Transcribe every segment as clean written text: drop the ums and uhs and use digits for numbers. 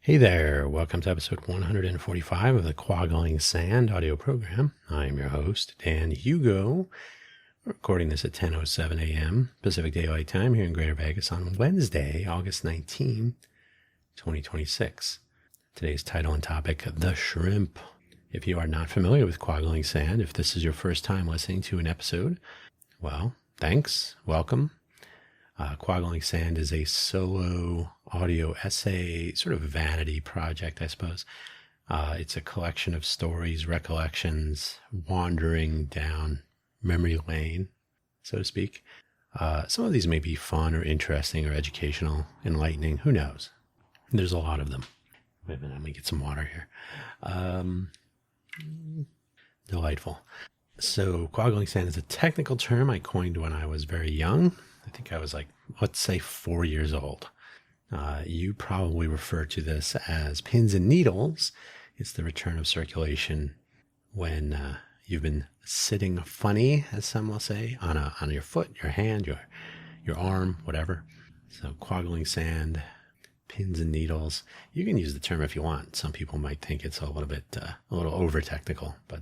Hey there, welcome to episode 145 of the Quaggling Sand audio program. I'm your host, Dan Hugo. We're recording this at 10:07 a.m. Pacific Daylight Time here in Greater Vegas on Wednesday, August 19, 2026. Today's title and topic, The Shrimp. If you are not familiar with Quaggling Sand, if this is your first time listening to an episode, well, thanks, welcome. Quaggling Sand is a solo audio essay, sort of vanity project, I suppose. It's a collection of stories, recollections, wandering down memory lane, so to speak. Some of these may be fun or interesting or educational, enlightening. Who knows? There's a lot of them. Wait a minute, let me get some water here. Delightful. So quaggling sand is a technical term I coined when I was very young. I think I was like, let's say 4 years old. You probably refer to this as pins and needles. It's the return of circulation when you've been sitting funny, as some will say, on your foot, your hand, your arm, whatever. So quaggling sand, pins and needles. You can use the term if you want. Some people might think it's a little over technical, but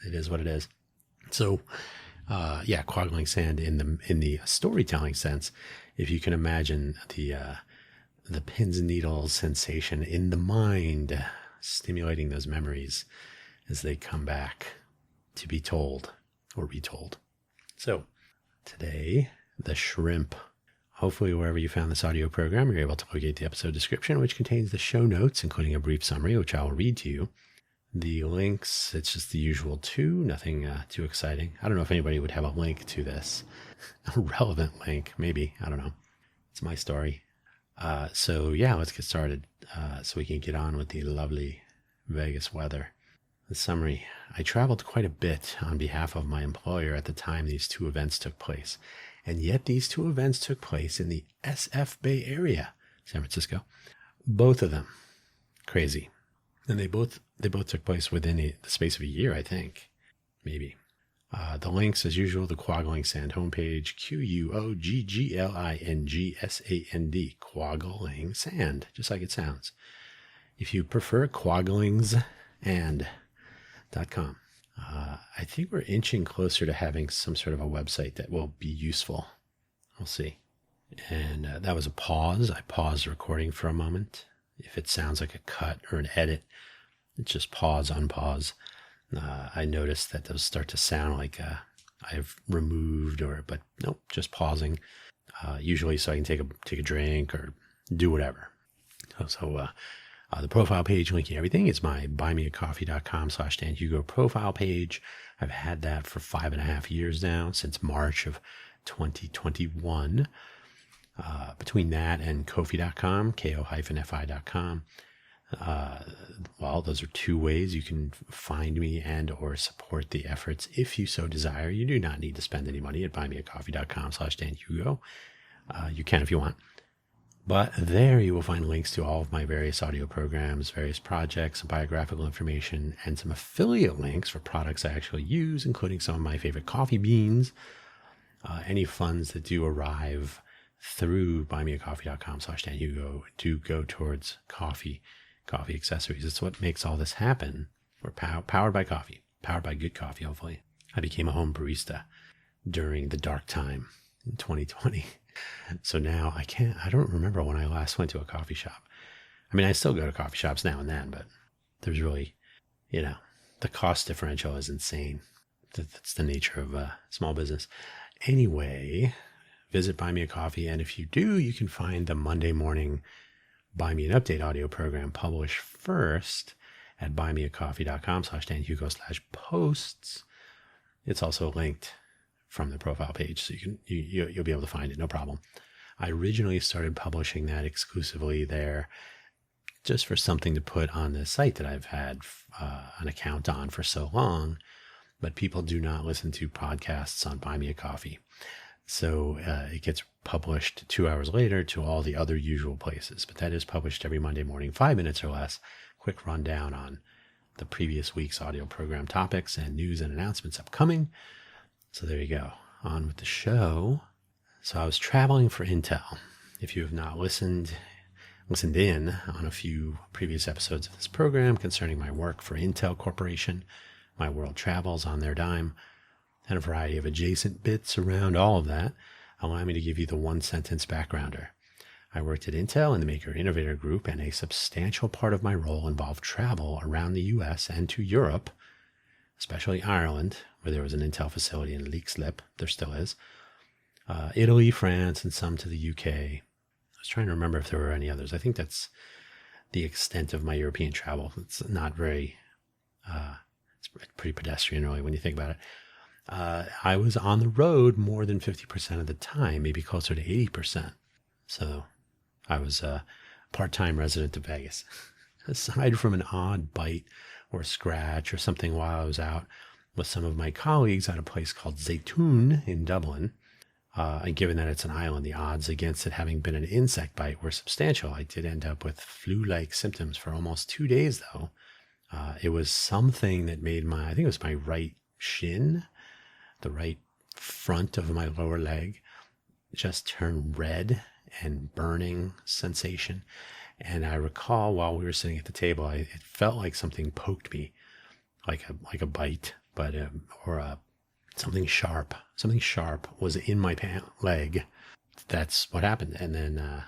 it is what it is. So, quaggling sand in the storytelling sense, if you can imagine the pins and needles sensation in the mind, stimulating those memories as they come back to be told or retold. So, today, the shrimp. Hopefully, wherever you found this audio program, you're able to locate the episode description, which contains the show notes, including a brief summary, which I will read to you. The links, it's just the usual two, nothing too exciting. I don't know if anybody would have a link to this. A relevant link, maybe. I don't know. It's my story. So let's get started so we can get on with the lovely Vegas weather. The summary. I traveled quite a bit on behalf of my employer at the time these two events took place. And yet these two events took place in the SF Bay Area, San Francisco. Both of them. Crazy. And they both took place within the space of a year, I think. Maybe. The links, as usual, the Quaggling Sand homepage, QUOGGLINGSAND, Quaggling Sand, just like it sounds. If you prefer, quagglingsand.com. I think we're inching closer to having some sort of a website that will be useful. We'll see. And that was a pause. I paused the recording for a moment. If it sounds like a cut or an edit, it's just pause, unpause. I noticed that those start to sound like I've removed but nope, just pausing. Usually so I can take a drink or do whatever. So the profile page linking everything is my buymeacoffee.com/Dan Hugo profile page. I've had that for 5.5 years now, since March of 2021. Between that and Ko-fi.com, ko-fi.com, those are two ways you can find me and or support the efforts if you so desire. You do not need to spend any money at buymeacoffee.com/Dan Hugo. You can if you want. But there you will find links to all of my various audio programs, various projects, biographical information, and some affiliate links for products I actually use, including some of my favorite coffee beans. Any funds that do arrive through buymeacoffee.com/Dan Hugo do go towards coffee accessories. It's what makes all this happen. We're powered by coffee, powered by good coffee, hopefully. I became a home barista during the dark time in 2020. So now I don't remember when I last went to a coffee shop. I mean, I still go to coffee shops now and then, but there's really, the cost differential is insane. That's the nature of small business. Anyway, visit Buy Me a Coffee, and if you do, you can find the Monday morning Buy Me an Update audio program published first at buymeacoffee.com/Dan Hugo/posts. It's also linked from the profile page, so you'll be able to find it, no problem. I originally started publishing that exclusively there just for something to put on the site that I've had an account on for so long, but people do not listen to podcasts on Buy Me a Coffee. So it gets published 2 hours later to all the other usual places. But that is published every Monday morning, 5 minutes or less. Quick rundown on the previous week's audio program topics and news and announcements upcoming. So there you go. On with the show. So I was traveling for Intel. If you have not listened listened in on a few previous episodes of this program concerning my work for Intel Corporation, my world travels on their dime, and a variety of adjacent bits around all of that, allow me to give you the one-sentence backgrounder. I worked at Intel in the Maker Innovator Group, and a substantial part of my role involved travel around the US and to Europe, especially Ireland, where there was an Intel facility in Leixlip, there still is, Italy, France, and some to the UK. I was trying to remember if there were any others. I think that's the extent of my European travel. It's not very, it's pretty pedestrian, really, when you think about it. I was on the road more than 50% of the time, maybe closer to 80%. So I was a part-time resident of Vegas. Aside from an odd bite or scratch or something while I was out with some of my colleagues at a place called Zaytoun in Dublin, and given that it's an island, the odds against it having been an insect bite were substantial. I did end up with flu-like symptoms for almost 2 days, though. It was something that made I think it was my right shin, the right front of my lower leg, just turn red and burning sensation. And I recall while we were sitting at the table, it felt like something poked me, like a bite, but something sharp. Something sharp was in my leg. That's what happened. And then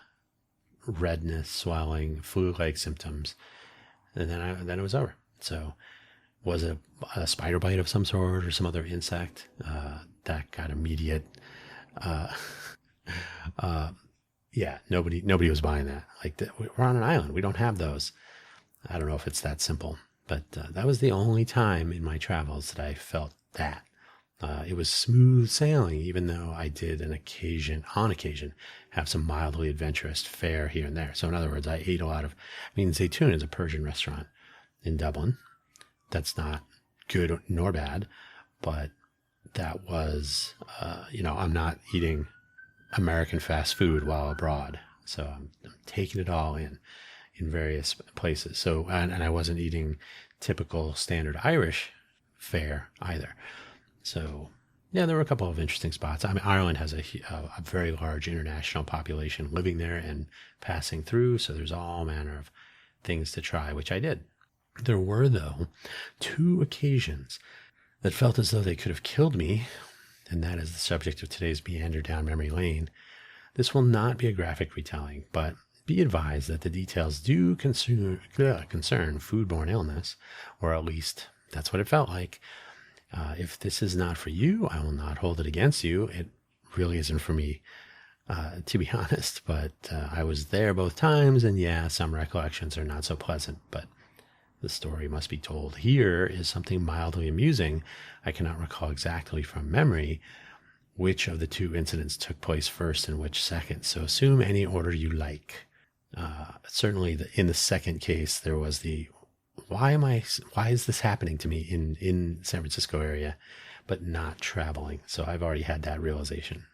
redness, swelling, flu-like symptoms, and then it was over. So, was it a spider bite of some sort or some other insect? That got immediate. Yeah, nobody was buying that. Like, we're on an island. We don't have those. I don't know if it's that simple, but that was the only time in my travels that I felt that. It was smooth sailing, even though I did on occasion, have some mildly adventurous fare here and there. So in other words, I ate a lot of, Zaytoun is a Persian restaurant in Dublin. That's not good nor bad, but that was, I'm not eating American fast food while abroad. So I'm taking it all in various places. So, and I wasn't eating typical standard Irish fare either. So yeah, there were a couple of interesting spots. Ireland has a very large international population living there and passing through. So there's all manner of things to try, which I did. There were, though, 2 occasions that felt as though they could have killed me, and that is the subject of today's meander down memory lane. This will not be a graphic retelling, but be advised that the details do concern foodborne illness, or at least that's what it felt like. If this is not for you, I will not hold it against you. It really isn't for me, to be honest, but I was there both times, and yeah, some recollections are not so pleasant, but the story must be told. Here is something mildly amusing. I cannot recall exactly from memory which of the 2 incidents took place first and which second, so assume any order you like. Certainly in the second case, there was why is this happening to me in San Francisco area, but not traveling? So I've already had that realization.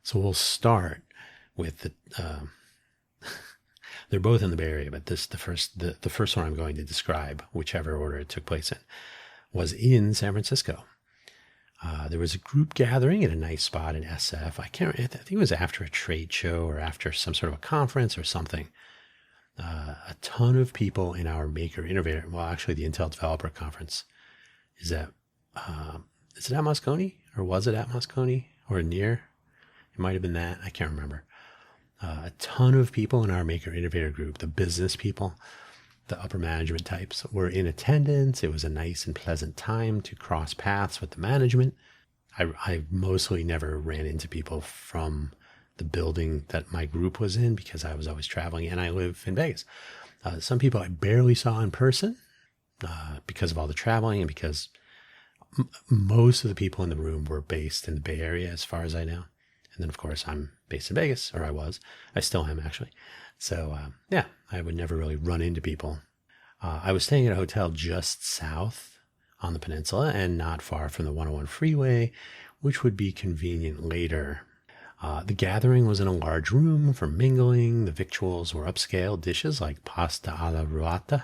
So we'll start with the, they're both in the Bay Area, but the first one I'm going to describe, whichever order it took place in, was in San Francisco. There was a group gathering at a nice spot in SF. I think it was after a trade show or after some sort of a conference or something. A ton of people in our Maker Innovator, well, actually the Intel Developer Conference is it at Moscone, or was it at Moscone, or near? It might have been that. I can't remember. A ton of people in our Maker Innovator group, the business people, the upper management types, were in attendance. It was a nice and pleasant time to cross paths with the management. I mostly never ran into people from the building that my group was in because I was always traveling, and I live in Vegas. Some people I barely saw in person because of all the traveling, and because most of the people in the room were based in the Bay Area, as far as I know. And then, of course, I'm based in Vegas, or I was. I still am, actually. So, yeah, I would never really run into people. I was staying at a hotel just south on the peninsula and not far from the 101 freeway, which would be convenient later. The gathering was in a large room for mingling. The victuals were upscale dishes like pasta alla ruota,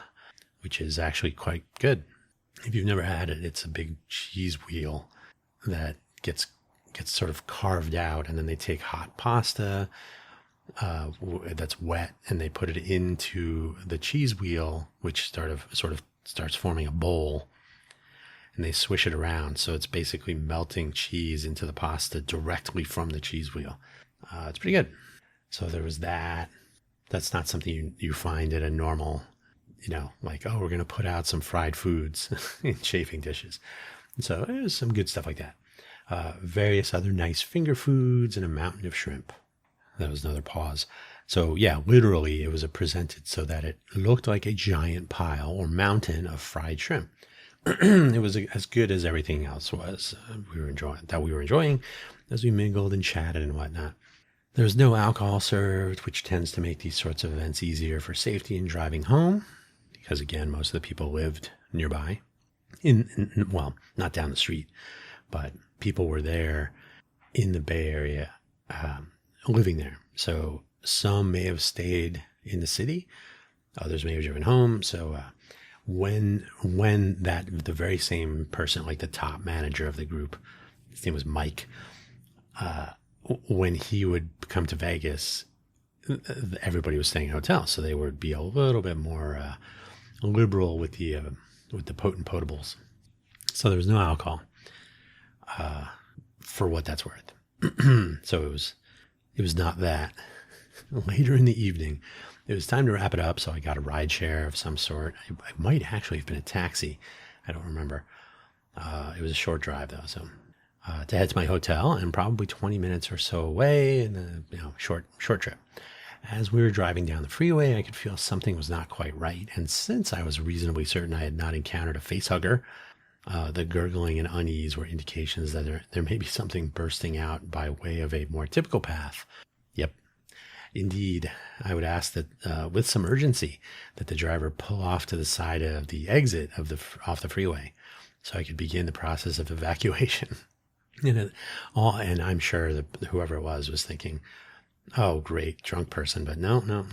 which is actually quite good. If you've never had it, it's a big cheese wheel that gets sort of carved out, and then they take hot pasta, that's wet, and they put it into the cheese wheel, which sort of starts forming a bowl, and they swish it around. So it's basically melting cheese into the pasta directly from the cheese wheel. It's pretty good. So there was that. That's not something you find at a normal, like, oh, we're going to put out some fried foods in chafing dishes. And so there's some good stuff like that. Various other nice finger foods and a mountain of shrimp. That was another pause. So yeah, literally it was presented so that it looked like a giant pile or mountain of fried shrimp. It was as good as everything else was. We were enjoying as we mingled and chatted and whatnot. There was no alcohol served, which tends to make these sorts of events easier for safety in driving home, because again, most of the people lived nearby. Well, not down the street, but people were there in the Bay Area, living there. So some may have stayed in the city, others may have driven home. So when the very same person, like the top manager of the group, his name was Mike, when he would come to Vegas, everybody was staying in hotels, so they would be a little bit more liberal with the potent potables. So there was no alcohol, for what that's worth. So it was not that. Later in the evening, it was time to wrap it up. So I got a ride share of some sort. I might actually have been a taxi. I don't remember. It was a short drive though, so. To head to my hotel, and probably 20 minutes or so away, in a short trip. As we were driving down the freeway, I could feel something was not quite right, and since I was reasonably certain I had not encountered a facehugger, the gurgling and unease were indications that there may be something bursting out by way of a more typical path. Yep. Indeed, I would ask that, with some urgency, that the driver pull off to the side of the exit off the freeway, so I could begin the process of evacuation. And I'm sure that whoever it was thinking, oh, great, drunk person. But no.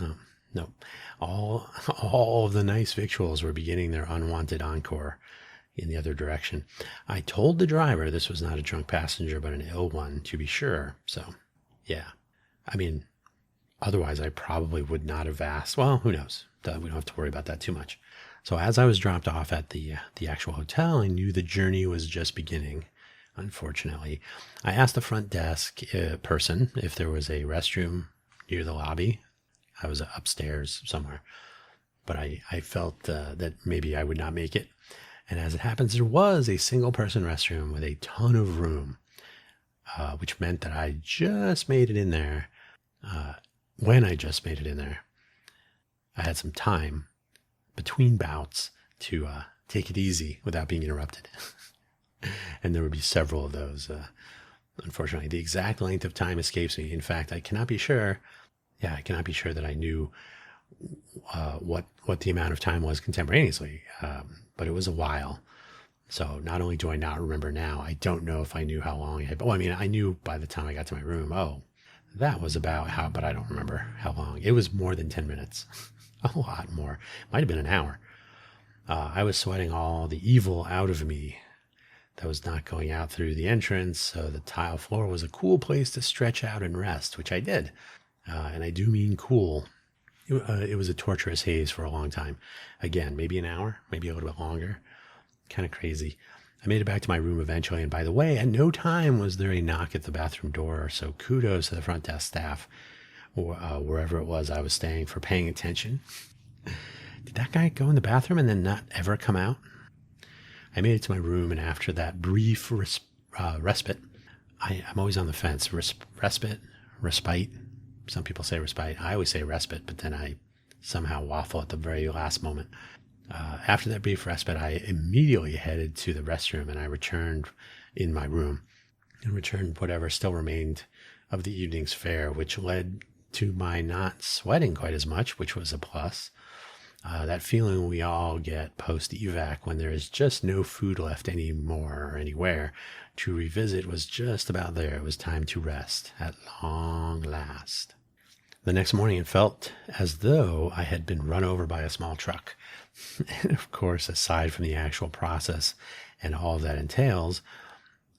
All of the nice victuals were beginning their unwanted encore in the other direction. I told the driver this was not a drunk passenger, but an ill one, to be sure. So, yeah. I mean, otherwise I probably would not have asked. Well, who knows? We don't have to worry about that too much. So as I was dropped off at the actual hotel, I knew the journey was just beginning. Unfortunately, I asked the front desk person if there was a restroom near the lobby. I was upstairs somewhere, but I felt that maybe I would not make it. And as it happens, there was a single person restroom with a ton of room, which meant that I just made it in there. When I just made it in there, I had some time between bouts to take it easy without being interrupted. And there would be several of those. Unfortunately, the exact length of time escapes me. In fact, I cannot be sure. Yeah, I cannot be sure that I knew what the amount of time was contemporaneously. But it was a while. So not only do I not remember now, I don't know if I knew how long it had. Well, I mean, I knew by the time I got to my room. Oh, that was about how, but I don't remember how long. It was more than 10 minutes. A lot more. Might have been an hour. I was sweating all the evil out of me that was not going out through the entrance, so the tile floor was a cool place to stretch out and rest, which I did. And I do mean cool. It was a torturous haze for a long time. Again, maybe an hour, maybe a little bit longer. Kind of crazy. I made it back to my room eventually, and by the way, at no time was there a knock at the bathroom door, so kudos to the front desk staff, or wherever it was I was staying, for paying attention. Did that guy go in the bathroom and then not ever come out? I made it to my room, and after that brief respite, I'm always on the fence. Respite. Some people say respite. I always say respite, but then I somehow waffle at the very last moment. After that brief respite, I immediately headed to the restroom, and I returned in my room and returned whatever still remained of the evening's fare, which led to my not sweating quite as much, which was a plus. That feeling we all get post-evac when there is just no food left anymore or anywhere to revisit was just about there. It was time to rest at long last. The next morning, it felt as though I had been run over by a small truck. And of course, aside from the actual process and all that entails,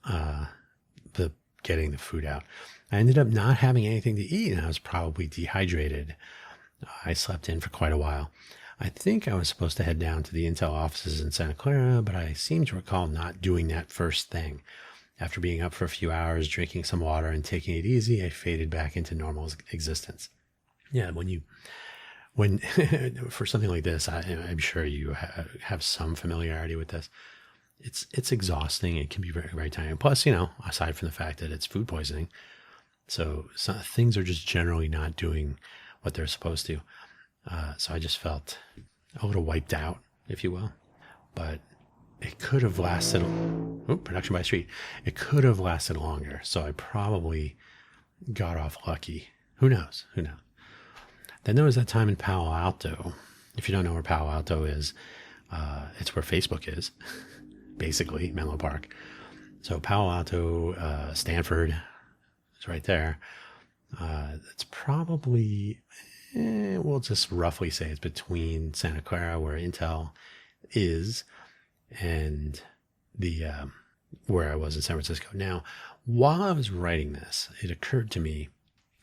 the getting the food out. I ended up not having anything to eat, and I was probably dehydrated. I slept in for quite a while. I think I was supposed to head down to the Intel offices in Santa Clara, but I seem to recall not doing that first thing. After being up for a few hours, drinking some water and taking it easy, I faded back into normal existence. Yeah, when for something like this, I'm sure you have some familiarity with this. It's exhausting. It can be very, very tiring. Plus, aside from the fact that it's food poisoning, so things are just generally not doing what they're supposed to. So I just felt a little wiped out, if you will. But it could have lasted. Production by street. It could have lasted longer. So I probably got off lucky. Who knows? Then there was that time in Palo Alto. If you don't know where Palo Alto is, it's where Facebook is, basically, Menlo Park. So Palo Alto, Stanford is right there. It's probably, we'll just roughly say it's between Santa Clara, where Intel is, and the where I was in San Francisco. Now, while I was writing this, it occurred to me,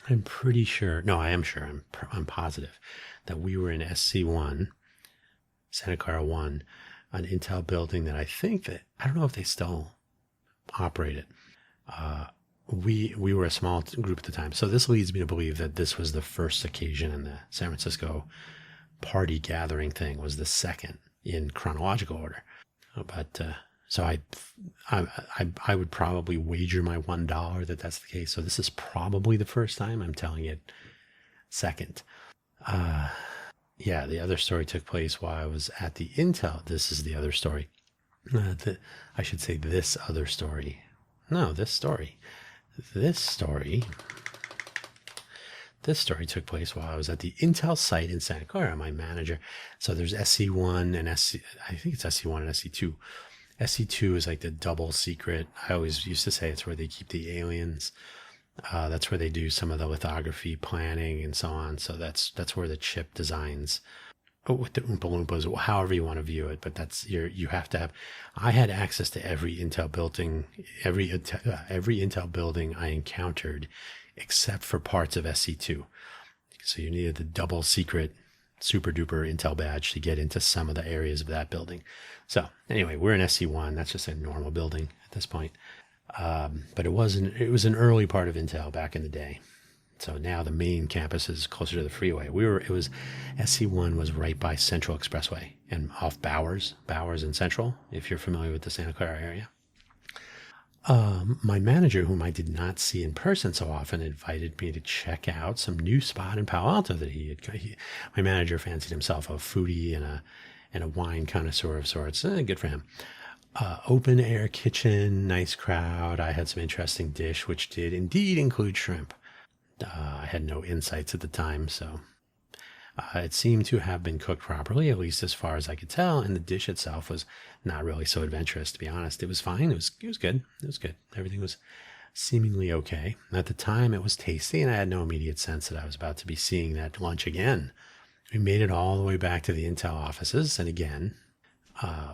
I'm pretty sure, no, I am sure, I'm positive that we were in SC1, Santa Clara 1, an Intel building that I don't know if they still operate it. We were a small group at the time. So this leads me to believe that this was the first occasion, and the San Francisco party gathering thing was the second in chronological order. But so I would probably wager my $1 that that's the case. So this is probably the first time. I'm telling it second. Yeah, the other story took place while I was at the Intel. This is the other story. I should say this other story. No, this story. This story took place while I was at the Intel site in Santa Clara. My manager. So there's SC1 and SC. I think it's SC1 and SC2. SC2 is like the double secret. I always used to say it's where they keep the aliens. That's where they do some of the lithography planning and so on. So that's where the chip designs, with the Oompa Loompas, however you want to view it. But you have to have. I had access to every Intel building, every Intel building I encountered, except for parts of SC2. So you needed the double secret, super duper Intel badge to get into some of the areas of that building. So anyway, we're in SC1. That's just a normal building at this point. But it was an early part of Intel back in the day. So now the main campus is closer to the freeway. SC1 was right by Central Expressway and off Bowers and Central, if you're familiar with the Santa Clara area. My manager, whom I did not see in person so often, invited me to check out some new spot in Palo Alto that my manager fancied himself a foodie and a wine connoisseur of sorts. Good for him. Open air kitchen, nice crowd. I had some interesting dish, which did indeed include shrimp. I had no insights at the time, so it seemed to have been cooked properly, at least as far as I could tell. And the dish itself was not really so adventurous, to be honest. It was fine. It was good. It was good. Everything was seemingly okay. At the time, it was tasty, and I had no immediate sense that I was about to be seeing that lunch again. We made it all the way back to the Intel offices, and again,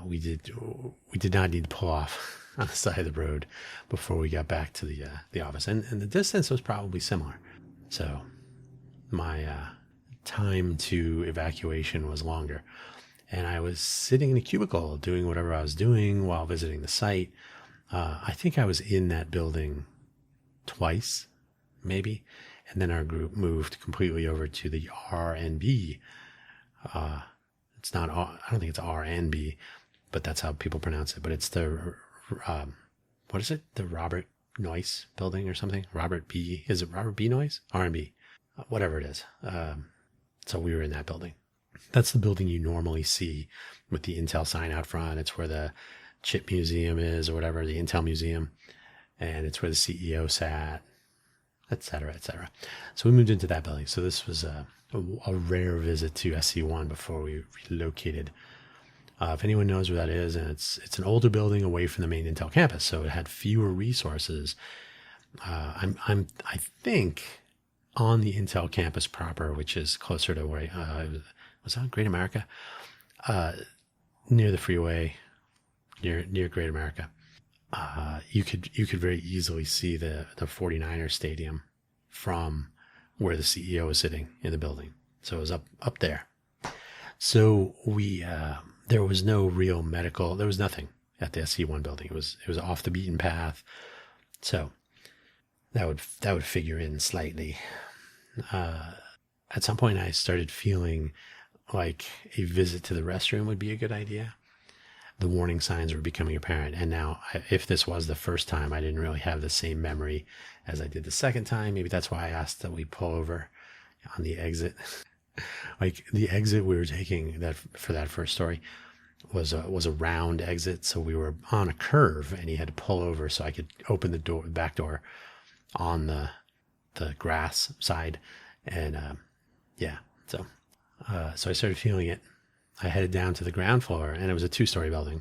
we did not need to pull off on the side of the road before we got back to the office, and the distance was probably similar. So my time to evacuation was longer, and I was sitting in a cubicle doing whatever I was doing while visiting the site. I think I was in that building twice, maybe, and then our group moved completely over to the R&B. It's not, I don't think it's R&B, but that's how people pronounce it. But it's the, what is it? The Robert Noyce building or something? Robert B. Is it Robert B. Noyce? R&B. Whatever it is. So we were in that building. That's the building you normally see with the Intel sign out front. It's where the chip museum is or whatever, the Intel museum. And it's where the CEO sat, et cetera, et cetera. So we moved into that building. So this was a rare visit to SC1 before we relocated. If anyone knows where that is, and it's an older building away from the main Intel campus, so it had fewer resources. I think on the Intel campus proper, which is closer to where was that Great America, near the freeway, near Great America. you could very easily see the 49ers stadium from where the CEO was sitting in the building. So it was up there. So there was no real medical, there was nothing at the SC1 building. It was off the beaten path. So that would figure in slightly. At some point I started feeling like a visit to the restroom would be a good idea. The warning signs were becoming apparent. And now, if this was the first time, I didn't really have the same memory as I did the second time. Maybe that's why I asked that we pull over on the exit. Like the exit we were taking that for that first story was a round exit. So we were on a curve and he had to pull over so I could open the back door on the grass side. And yeah, so I started feeling it. I headed down to the ground floor, and it was a 2-story building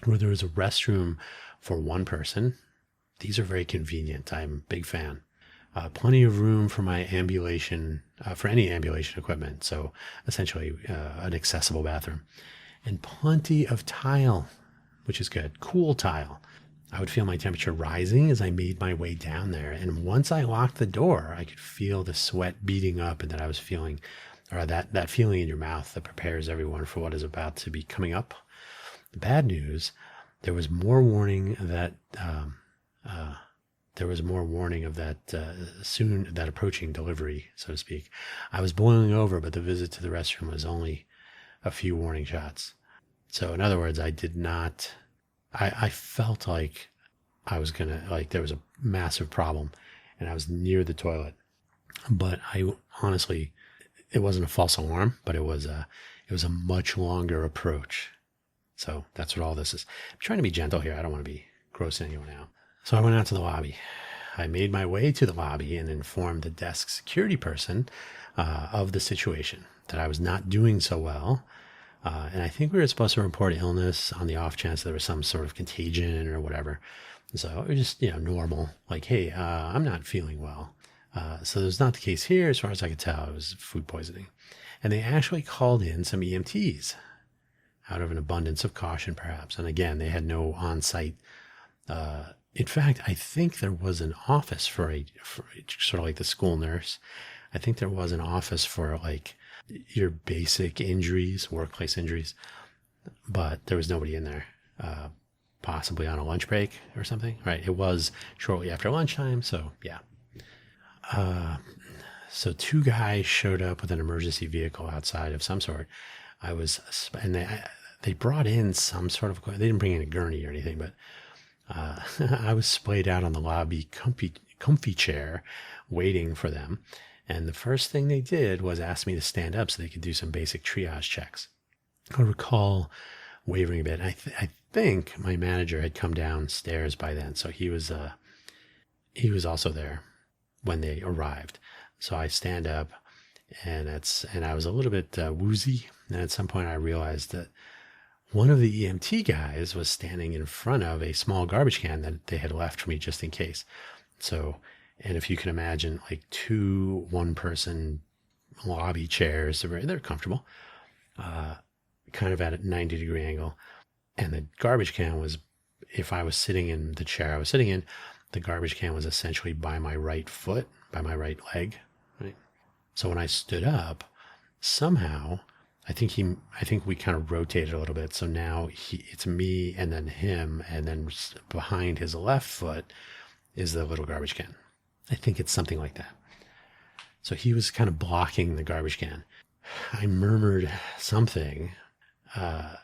where there was a restroom for one person. These are very convenient. I'm a big fan. Plenty of room for my ambulation, for any ambulation equipment. So essentially an accessible bathroom, and plenty of tile, which is good. Cool tile. I would feel my temperature rising as I made my way down there. And once I locked the door, I could feel the sweat beating up and that I was feeling, or that feeling in your mouth that prepares everyone for what is about to be coming up. The bad news, there was more warning that soon, that approaching delivery, so to speak. I was boiling over, but the visit to the restroom was only a few warning shots. So in other words, I felt like there was a massive problem and I was near the toilet, but I honestly, it wasn't a false alarm, but it was a much longer approach. So that's what all this is. I'm trying to be gentle here. I don't want to be grossing anyone out. So I went out to the lobby. I made my way to the lobby and informed the desk security person of the situation, that I was not doing so well. And I think we were supposed to report illness on the off chance there was some sort of contagion or whatever. So it was just, normal. Like, hey, I'm not feeling well. So it was not the case here. As far as I could tell, it was food poisoning. And they actually called in some EMTs out of an abundance of caution, perhaps. And again, they had no on-site. In fact, I think there was an office for sort of like the school nurse. I think there was an office for like your basic injuries, workplace injuries, but there was nobody in there, possibly on a lunch break or something, right? It was shortly after lunchtime. So yeah. So 2 guys showed up with an emergency vehicle outside of some sort. And they brought in some sort of, they didn't bring in a gurney or anything, but, I was splayed out on the lobby comfy chair waiting for them. And the first thing they did was ask me to stand up so they could do some basic triage checks. I recall wavering a bit. I think my manager had come downstairs by then. So he was also there when they arrived. So I stand up and I was a little bit woozy. And at some point I realized that one of the EMT guys was standing in front of a small garbage can that they had left for me just in case. So, and if you can imagine like 2 one-person lobby chairs, they're comfortable, kind of at a 90-degree angle. And the garbage can was, if I was sitting in the chair I was sitting in, the garbage can was essentially by my right foot, by my right leg, right? So when I stood up, somehow, I think we kind of rotated a little bit. So now it's me and then him, and then behind his left foot is the little garbage can. I think it's something like that. So he was kind of blocking the garbage can. I murmured something. I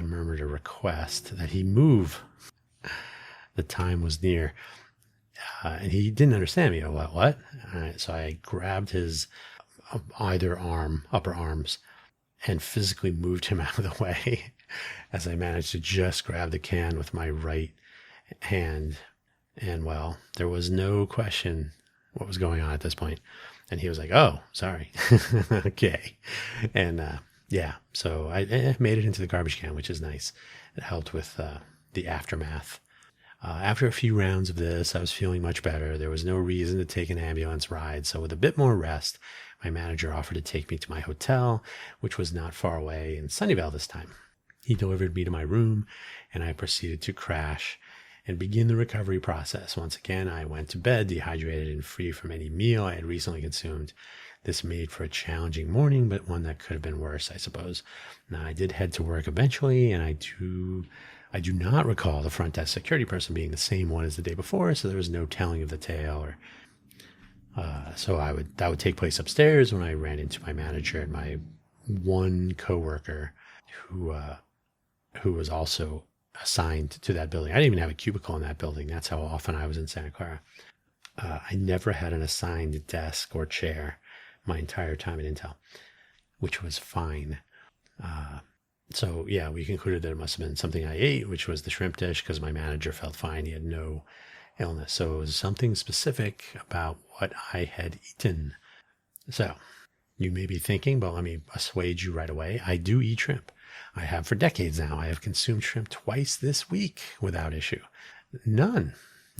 murmured a request that he move. The time was near. And he didn't understand me. What? All right, so I grabbed his upper arms, and physically moved him out of the way as I managed to just grab the can with my right hand. And well, there was no question what was going on at this point. And he was like, "Oh, sorry." Okay. And yeah, so I made it into the garbage can, which is nice. It helped with the aftermath. After a few rounds of this, I was feeling much better. There was no reason to take an ambulance ride. So with a bit more rest, my manager offered to take me to my hotel, which was not far away in Sunnyvale this time. He delivered me to my room, and I proceeded to crash and begin the recovery process. Once again, I went to bed dehydrated and free from any meal I had recently consumed. This made for a challenging morning, but one that could have been worse, I suppose. Now, I did head to work eventually, and I do not recall the front desk security person being the same one as the day before, so there was no telling of the tale. Or so that would take place upstairs when I ran into my manager and my one coworker who was also assigned to that building. I didn't even have a cubicle in that building. That's how often I was in Santa Clara. I never had an assigned desk or chair my entire time at Intel, which was fine. So yeah, we concluded that it must have been something I ate, which was the shrimp dish, because my manager felt fine. He had no illness. So it was something specific about what I had eaten. So you may be thinking, but let me assuage you right away. I do eat shrimp. I have for decades now. I have consumed shrimp twice this week without issue. None.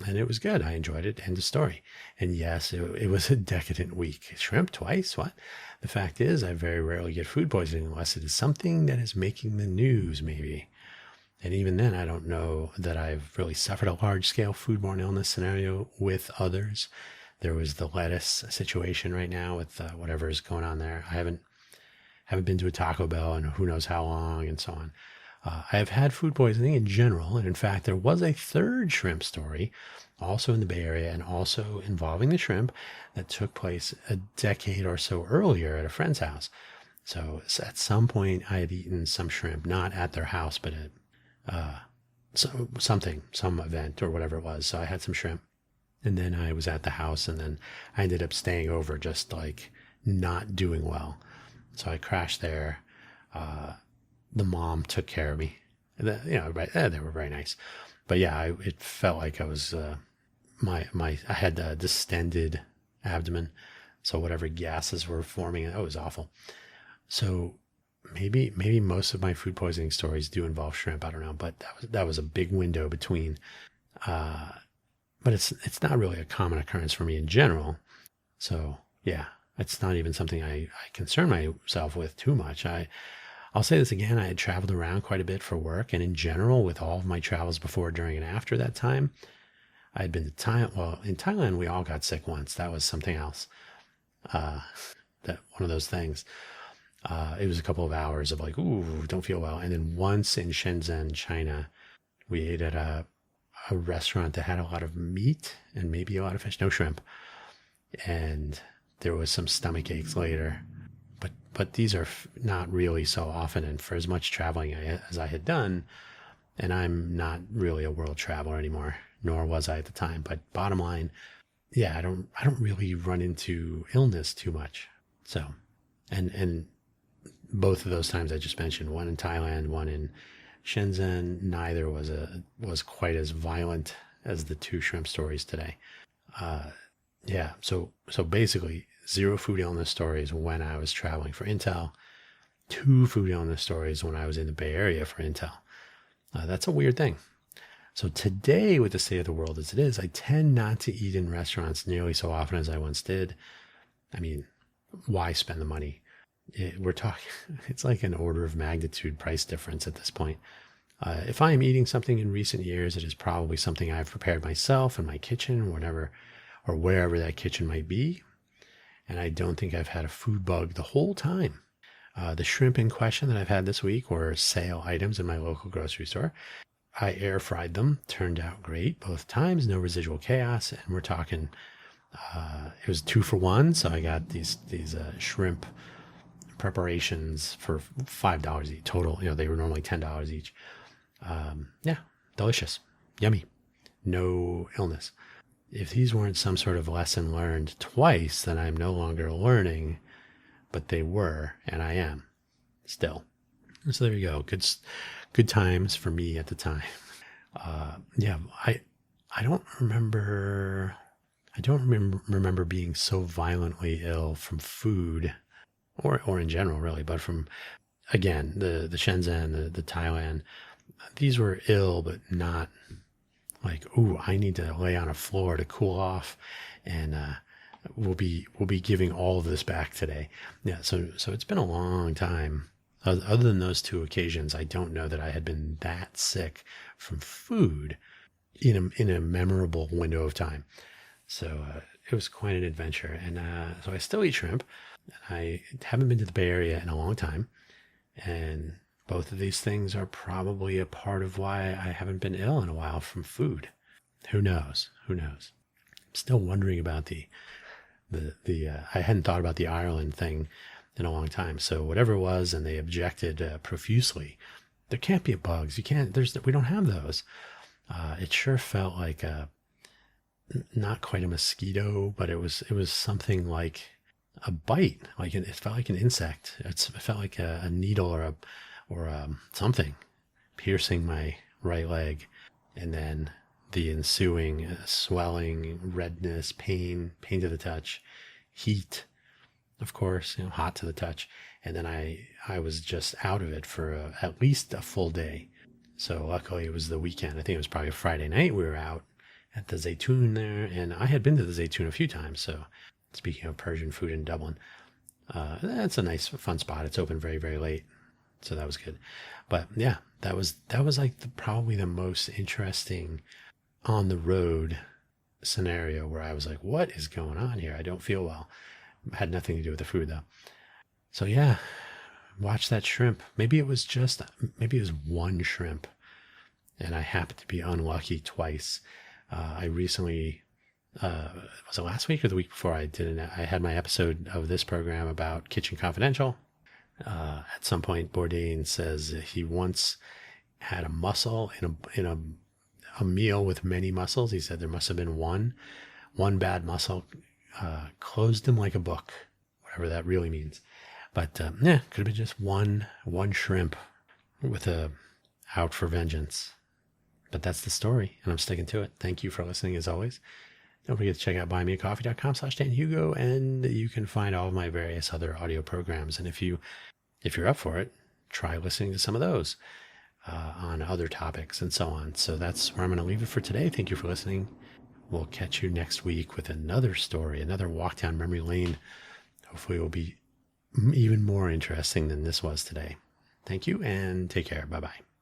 And it was good. I enjoyed it. End of story. And yes, it was a decadent week. Shrimp twice? What? The fact is, I very rarely get food poisoning unless it is something that is making the news, maybe. And even then, I don't know that I've really suffered a large-scale foodborne illness scenario with others. There was the lettuce situation right now with whatever is going on there. I haven't been to a Taco Bell in who knows how long, and so on. I have had food poisoning in general, and in fact, there was a third shrimp story, also in the Bay Area and also involving the shrimp, that took place a decade or so earlier at a friend's house. So at some point, I had eaten some shrimp, not at their house, but at some event or whatever it was. So I had some shrimp, and then I was at the house, and then I ended up staying over, just like not doing well. So I crashed there. The mom took care of me. They were very nice. But yeah, it felt like I was, I had a distended abdomen. So whatever gases were forming, that was awful. So maybe most of my food poisoning stories do involve shrimp. I don't know, but that was a big window between, but it's not really a common occurrence for me in general. So yeah, it's not even something I concern myself with too much. I'll say this again, I had traveled around quite a bit for work, and in general, with all of my travels before, during, and after that time, I had been to Thailand. Well, in Thailand, we all got sick once. That was something else. That one of those things. It was a couple of hours of like, ooh, don't feel well. And then once in Shenzhen, China, we ate at a restaurant that had a lot of meat and maybe a lot of fish, no shrimp. And there was some stomach aches later. But these are not really so often, and for as much traveling as I had done, and I'm not really a world traveler anymore, nor was I at the time. But bottom line, yeah, I don't really run into illness too much. So, and both of those times I just mentioned, one in Thailand, one in Shenzhen, neither was quite as violent as the two shrimp stories today. Yeah, so basically, 0 food illness stories when I was traveling for Intel, 2 food illness stories when I was in the Bay Area for Intel. That's a weird thing. So today, with the state of the world as it is, I tend not to eat in restaurants nearly so often as I once did. I mean, why spend the money? It's like an order of magnitude price difference at this point. If I am eating something in recent years, it is probably something I've prepared myself in my kitchen, or wherever that kitchen might be. And I don't think I've had a food bug the whole time. The shrimp in question that I've had this week were sale items in my local grocery store. I air fried them, turned out great both times, no residual chaos. And we're talking, it was 2 for 1. So I got these shrimp preparations for $5 each total. They were normally $10 each. Yeah, delicious, yummy, no illness. If these weren't some sort of lesson learned twice, then I'm no longer learning, but they were, and I am still. So there you go. Good times for me at the time. Yeah, I don't remember being so violently ill from food, or in general really, but from, again, the Shenzhen, the Thailand. These were ill, but not like, ooh, I need to lay on a floor to cool off, and we'll be giving all of this back today. Yeah, so it's been a long time. Other than those 2 occasions, I don't know that I had been that sick from food in a memorable window of time. So it was quite an adventure. And so I still eat shrimp. I haven't been to the Bay Area in a long time. And both of these things are probably a part of why I haven't been ill in a while from food. Who knows? Who knows? I'm still wondering about I hadn't thought about the Ireland thing in a long time. So whatever it was, and they objected profusely. There can't be bugs. You can't. We don't have those. It sure felt like not quite a mosquito, but it was something like a bite. It felt like an insect. It felt like a needle or something piercing my right leg, and then the ensuing swelling, redness, pain to the touch, heat, of course, hot to the touch. And then I was just out of it for at least a full day. So luckily it was the weekend. I think it was probably a Friday night. We were out at the Zaytoon there, and I had been to the Zaytoon a few times. So speaking of Persian food in Dublin, that's a nice, fun spot. It's open very, very late. So that was good. But yeah, that was like probably the most interesting on the road scenario where I was like, what is going on here? I don't feel well. Had nothing to do with the food though. So yeah, watch that shrimp. Maybe it was one shrimp, and I happened to be unlucky twice. I recently, was it last week or the week before, I had my episode of this program about Kitchen Confidential. At some point, Bourdain says he once had a mussel in a meal with many mussels. He said there must have been one bad mussel, closed him like a book, whatever that really means. But yeah, could have been just one shrimp with a out for vengeance. But that's the story, and I'm sticking to it. Thank you for listening, as always. Don't forget to check out buymeacoffee.com/DanHugo, and you can find all of my various other audio programs. And if you're up for it, try listening to some of those on other topics and so on. So that's where I'm going to leave it for today. Thank you for listening. We'll catch you next week with another story, another walk down memory lane. Hopefully it will be even more interesting than this was today. Thank you, and take care. Bye-bye.